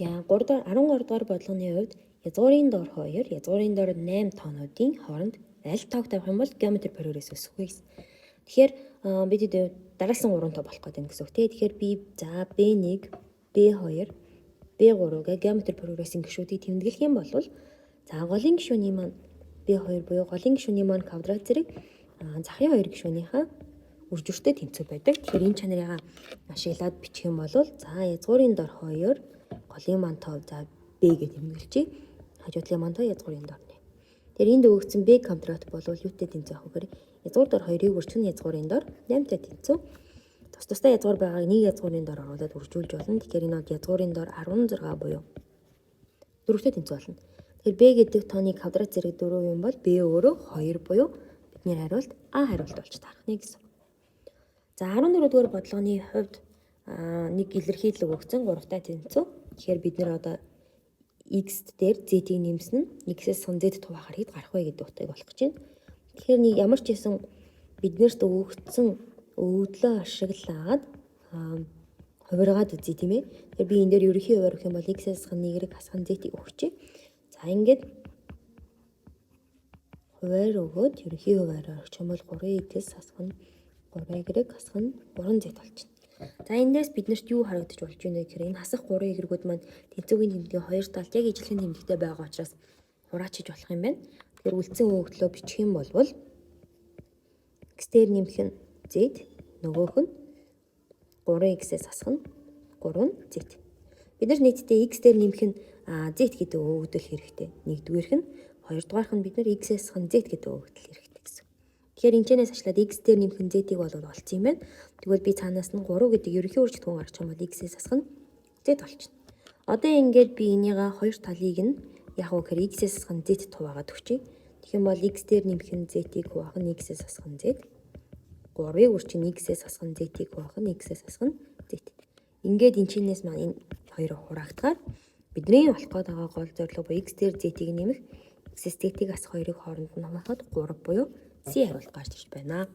За 13 дугаар бодлогын хувьд язгуурын дор 2, язгуурын дор 8 тоонуудын хооронд аль тоог тавих юм бол геометри прогресс өсөх вэ гэсэн. Тэгэхээр бид дараалсан 3 тоо болох гэдэг гэсэн үг тий. Тэгэхээр би за B1, B2, B3 гэх геометри прогрессын гишүүдийг тэмдэглэх юм бол за голын гишүүний маань B2 буюу голын гишүүний маань квадрат зэрэг захын 2 гишүүнийхээ үржүүртэй тэнцүү байдаг. Тэгэхээр энэ чанарыг ашиглаад бичих юм бол за язгуурын дор 2, голын маань тоо за B гэж тэмдэглэжээ. Хажуудлын маань тоо язгуурын дор 1. Тэгэхээр энд өгөгдсөн B квадрат бол юутай тэнцүү авах вэ? Язгуур дор 2-ыг үржих нь язгуурын дор 8-тай тэнцүү. Тусдаа язгуур байгааг нэг язгуурын дор оруулаад үржүүлж болно. Тэгэхээр энэ бол язгуурын дор 16 буюу 4-тэй тэнцүү болно. Тэгэхээр B гэдэг тооны квадрат зэрэг 4 юм бол B өөрөө 2 буюу бидний хариулт А хариулт болж таарах гэсэн. За 14 дугаар бодлогын хувьд нэг илэрхийлэл өгсөн 3-тай тэнцүү. Тэгэхээр бид нэр одоо x дээр z-ийг нэмсэн нь x-ээс z туваахаар хэд гарах вэ гэдэг утгыг олох гэж байна. Тэгэхээр нэг ямар ч хэсэн биднэрт өгөгдсөн өгөгдлөө ашиглаад хувиргаад үзье тийм ээ. Тэгэхээр би энэ дээр ерөнхий хуваар өгөх юм бол x-ээс y хасган z-ийг өгчээ. За ингээд хуваар өгөөд ерөнхий хуваараар өгч юм бол 3x хасган 3y хасган 3z болчихно. За эндээс биднэрт юу харагдаж болж байна гэхээр энэ хасах 3y-гүүд маань тэнцүүгийн тэмдгийн хоёр талд яг ижилхэн тэмдэгтэй байгаа учраас хураачиж болох юм байна. Тэгэхээр үлдсэн өгөгдлөө бичих юм бол x дээр нэмэх нь z, нөгөөх нь 3x-ээс хасах нь 3z. Бид нар нийтдээ x дээр нэмэх нь z гэдэг өгөгдөл хэрэгтэй. Нэгдүгээрх нь, хоёрдугаарх нь бид нар x-ээс хасах нь z гэдэг өгөгдөл хэрэгтэй гэсэн. Тэгэхээр энэчнээс ачлаад x дээр нэмэх нь z-ийг болоод олцсон юм байна. Тэгвэл би цаанаас нь 3 гэдэг ерөнхий үржигдэхүүн гарч юм бол x-ээс хасах нь z болчихно. Одоо ингээд би энийгээ хоёр талыг нь яг уу гэхээр x-ээс хасах нь z хуваагаад өгчий. Тэгэх юм бол x дээр нэмэх нь z-ийг хуваах нь x-ээс хасах нь z. 3-ыг үржих нь x-ээс хасах нь z-ийг хуваах нь x-ээс хасах нь z. Ингээд энэчнээс маань энэ хоёроо хураагдахаар бидний олох гээд байгаа гол зорилго буюу x дээр z-ийг нэмэх, x-ээс z-ийг хасах хоёрыг хооронд нь хамаахад 3 буюу C хариулт гарч ирж байна.